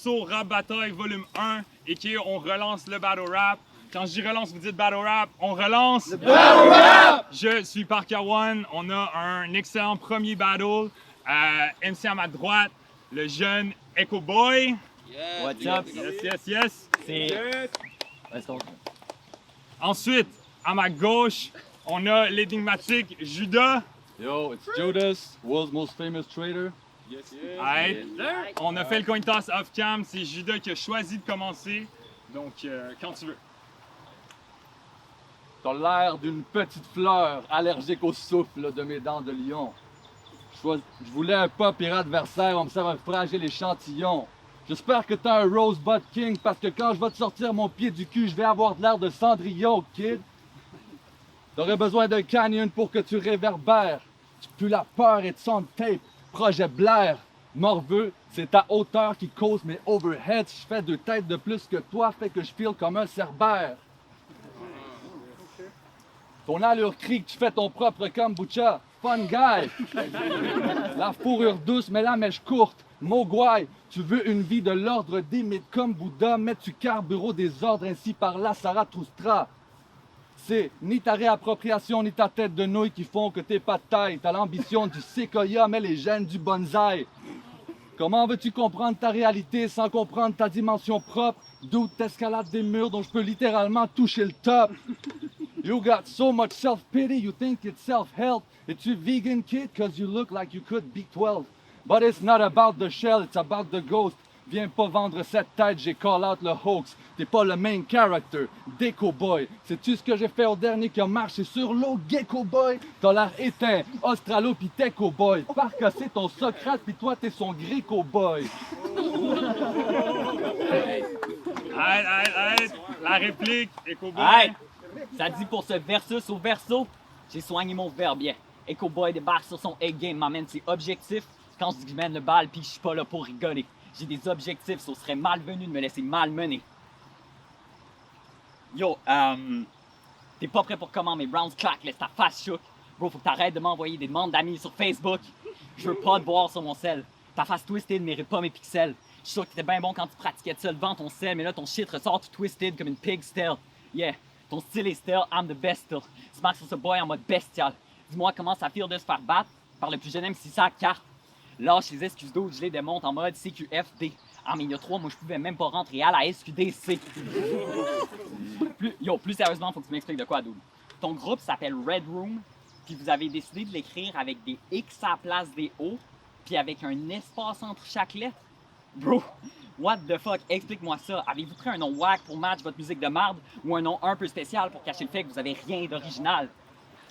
morceau Rap Bataille volume 1 et qui est On relance le battle rap. Quand je dis relance, vous dites battle rap, on relance le battle rap! Je suis Parker One, on a un excellent premier battle. MC à ma droite, le jeune Echo Boy. Yeah. What's up? Yes. Let's go. Ensuite, à ma gauche, on a l'énigmatique Judas. Yo, it's Judas, world's most famous trader. Right. On a fait le coin toss off-cam, c'est Judas qui a choisi de commencer. Donc, quand tu veux. T'as l'air d'une petite fleur allergique au souffle de mes dents de lion. Je voulais un pas pirate adversaire, on me sert un fragile échantillon. J'espère que t'as un Rosebud King parce que quand je vais te sortir mon pied du cul, je vais avoir de l'air de Cendrillon, kid. T'aurais besoin d'un canyon pour que tu réverbères. Tu pues la peur et de son tape. Projet Blair. Morveux, c'est ta hauteur qui cause mes overheads. Je fais 2 têtes de plus que toi, fait que je file comme un cerbère. Ton allure crie que tu fais ton propre kombucha. Fun guy. La fourrure douce, mais la mèche courte. Mogwai, tu veux une vie de l'ordre des mythes comme Bouddha, mais tu carbures au désordre ainsi par la Zarathustra. C'est ni ta réappropriation ni ta tête de nouille qui font que t'es pas de taille. T'as l'ambition du séquoia, mais les gènes du bonsaï. Comment veux-tu comprendre ta réalité sans comprendre ta dimension propre? D'où t'escalades des murs dont je peux littéralement toucher le top? You got so much self-pity, you think it's self-help. Es-tu vegan, kid? Cause you look like you could be 12. But it's not about the shell, it's about the ghost. Viens pas vendre cette tête, j'ai call out le hoax. T'es pas le main character, Deco Boy. Sais-tu ce que j'ai fait au dernier qui a marché sur l'eau, Gecko Boy? T'as l'air éteint, Australopithèque Boy. Parce que c'est ton Socrate pis toi t'es son Gréco Boy. Arrête. La réplique, Echo Boy. Hey! Ça dit pour ce versus au verso, j'ai soigné mon verbier. Echo Boy débarque sur son A-game, m'amène ses objectifs. Quand je dis que je mène le bal pis je suis pas là pour rigoler. J'ai des objectifs, ce serait malvenu de me laisser malmener. Yo, t'es pas prêt pour comment mes rounds claquent, laisse ta face chouk. Bro, faut que t'arrêtes de m'envoyer des demandes d'amis sur Facebook. Je veux pas te voir sur mon sel. Ta face twisted ne mérite pas mes pixels. Je suis sûr que t'étais bien bon quand tu pratiquais de ça devant ton sel, mais là ton shit ressort tout twisted comme une pig still. Yeah, ton style est still, I'm the best still. Smack sur ce boy en mode bestial. Dis-moi comment ça feel de se faire battre par le plus jeune MC ça carte. Lâche les excuses d'eau, je les démonte en mode CQFD. Ah mais il y a 3 mois je pouvais même pas rentrer à la SQDC. Plus sérieusement, faut que tu m'expliques de quoi, dude. Ton groupe s'appelle Red Room, puis vous avez décidé de l'écrire avec des X à la place des O, puis avec un espace entre chaque lettre. Bro, what the fuck, explique-moi ça. Avez-vous pris un nom wack pour match votre musique de marde ou un nom un peu spécial pour cacher le fait que vous avez rien d'original?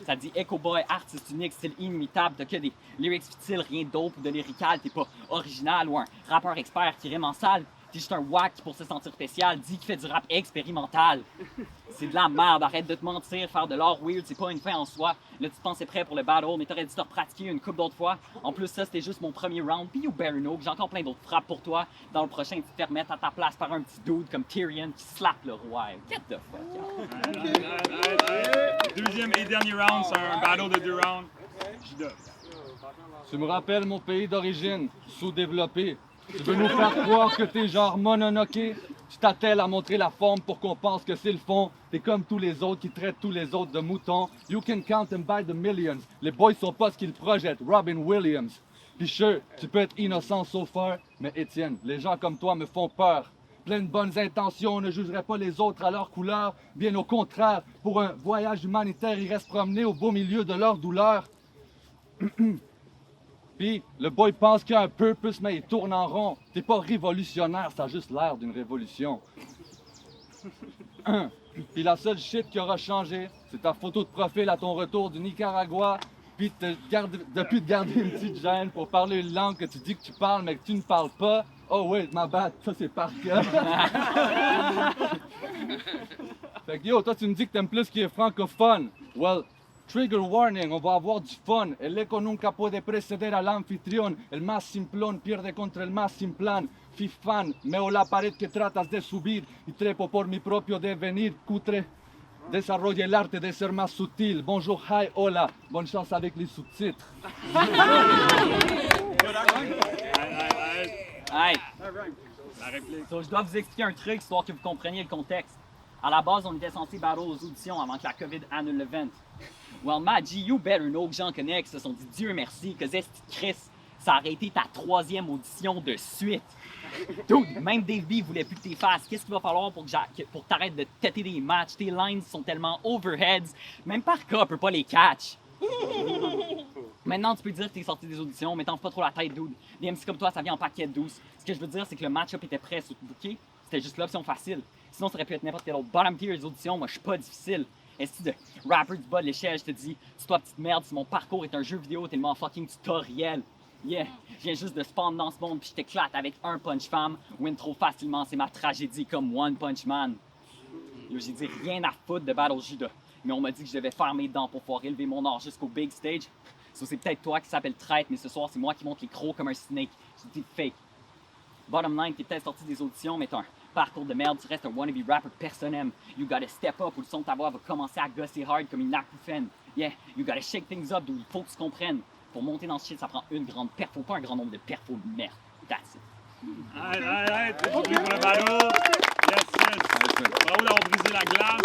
Ça dit Echo Boy, artiste unique, style inimitable, t'as que des lyrics futiles, rien d'autre ou de lyrical, t'es pas original ou un rappeur expert qui rime en salle. T'es juste un wack qui, pour se sentir spécial, dit qu'il fait du rap expérimental. C'est de la merde, arrête de te mentir, faire de l'art weird, c'est pas une fin en soi. Là, tu te pensais prêt pour le battle, mais t'aurais dû te repratiquer une couple d'autres fois. En plus, ça, c'était juste mon premier round, puis you better know que j'ai encore plein d'autres frappes pour toi. Dans le prochain, tu te fais remettre à ta place par un petit dude comme Tyrion qui slappe le roi. Get the fuck out. Deuxième et dernier round, c'est un battle de 2 rounds. Judas. Tu me rappelles mon pays d'origine, sous-développé. Tu veux nous faire croire que t'es genre Mononoke? Tu t'attelles à montrer la forme pour qu'on pense que c'est le fond. T'es comme tous les autres qui traitent tous les autres de moutons. You can count them by the millions. Les boys sont pas ce qu'ils projettent. Robin Williams. Puis sure, tu peux être innocent so far, mais Étienne, les gens comme toi me font peur. Plein de bonnes intentions, on ne jugerait pas les autres à leur couleur. Bien au contraire, pour un voyage humanitaire, ils restent promenés au beau milieu de leur douleur. Puis, le boy pense qu'il a un purpose, mais il tourne en rond. T'es pas révolutionnaire, ça a juste l'air d'une révolution. Puis la seule shit qui aura changé, c'est ta photo de profil à ton retour du Nicaragua. Puis depuis te garder une petite gêne pour parler une langue que tu dis que tu parles, mais que tu ne parles pas. Oh wait, ma bad, ça c'est par cœur. Fait que yo, toi tu me dis que t'aimes plus ce qui est francophone. Well, trigger warning, on va avoir du fun. El eco nunca puede preceder al anfitrión. El más simplón pierde contra el más simplán. Fifan, meo la pared que tratas de subir y trepo por mi propio devenir. Cutre, desarrolle el arte de ser más sutil. Bonjour, hi, hola. Bonne chance avec les sous-titres. Hey, La réplique. So, je dois vous expliquer un truc, histoire que vous compreniez le contexte. À la base, on était censé battle aux auditions avant que la COVID annule l'event. Well, Maggie, you better know que j'en connais qui se sont dit Dieu merci, que c'est Chris, ça aurait été ta 3e audition de suite. Dude, même Dave B voulait plus que t'es fasses. Qu'est-ce qu'il va falloir pour que t'arrêtes de têter des matchs? Tes lines sont tellement overheads, même par cas peut pas les catch. Maintenant, tu peux dire que t'es sorti des auditions, mais t'en fais pas trop la tête, dude. Les MC comme toi, ça vient en paquet de douce. Ce que je veux dire, c'est que le match-up était prêt sur booké. C'était juste l'option facile. Sinon, ça aurait pu être n'importe quel autre bottom tier des auditions. Moi, je suis pas difficile. Est-ce de rapper du bas de l'échelle, je te dis, c'est toi, petite merde, si mon parcours est un jeu vidéo tellement fucking tutoriel. Yeah, je viens juste de spawn dans ce monde puis je t'éclate avec un punch femme. Win trop facilement, c'est ma tragédie comme One Punch Man. Yo, j'ai dit rien à foutre de Battle Judas. Mais on m'a dit que je devais faire mes dents pour pouvoir élever mon art jusqu'au big stage. So, c'est peut-être toi qui s'appelle traître, mais ce soir, c'est moi qui monte les crocs comme un snake. Je dis fake. Bottom line, t'es peut-être sorti des auditions, mais t'as un parcours de merde, tu restes un wannabe rapper que personne aime. You gotta step up ou le son de ta voix va commencer à gosser hard comme une acouphène. Yeah, you gotta shake things up d'où il faut que tu comprennes. Pour monter dans ce shit, ça prend une grande perfo, pas un grand nombre de perfos de merde. That's it. Arrête. Pour le battle. Yes, yes. Bravo d'avoir brisé la glace.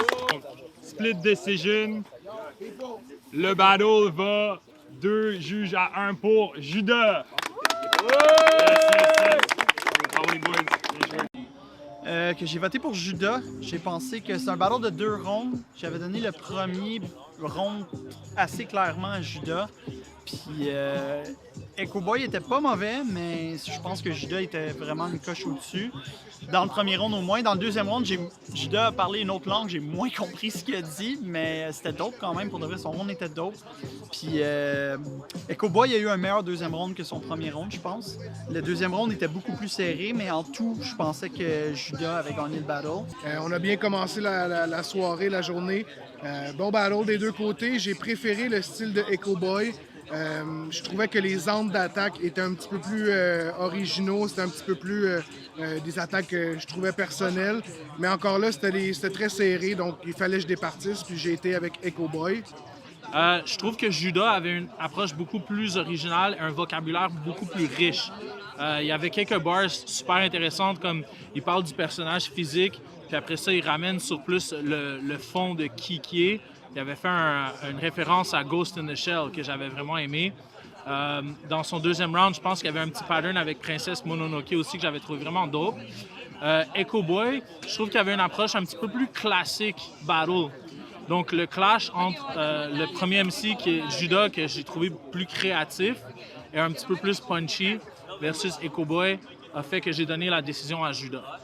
Split decision. Le battle va 2 juges à 1 pour Judas. Yes. Bravo les boys. Bien joué. Que j'ai voté pour Judas. J'ai pensé que c'est un battle de 2 rounds. J'avais donné le premier round assez clairement à Judas. Puis Echo Boy était pas mauvais, mais je pense que Judas était vraiment une coche au-dessus. Dans le premier round au moins. Dans le deuxième round, Judas a parlé une autre langue. J'ai moins compris ce qu'il a dit, mais c'était dope quand même. Pour de vrai, son round était dope. Puis Echo Boy a eu un meilleur deuxième round que son premier round, je pense. Le deuxième round était beaucoup plus serré, mais en tout, je pensais que Judas avait gagné le battle. On a bien commencé la soirée, la journée. Bon battle des deux côtés. J'ai préféré le style de Echo Boy. Je trouvais que les angles d'attaque étaient un petit peu plus originaux, c'était un petit peu plus des attaques que je trouvais personnelles. Mais encore là, c'était très serré, donc il fallait que je départisse, puis j'ai été avec Echo Boy. Je trouve que Judas avait une approche beaucoup plus originale et un vocabulaire beaucoup plus riche. Il y avait quelques bars super intéressantes, comme il parle du personnage physique, puis après ça, il ramène sur plus le fond de qui est. Il avait fait une référence à Ghost in the Shell que j'avais vraiment aimé. Dans son deuxième round, je pense qu'il y avait un petit pattern avec Princesse Mononoke aussi que j'avais trouvé vraiment dope. Echo Boy, je trouve qu'il y avait une approche un petit peu plus classique battle. Donc le clash entre le premier MC qui est Judas, que j'ai trouvé plus créatif et un petit peu plus punchy, versus Echo Boy, a fait que j'ai donné la décision à Judas.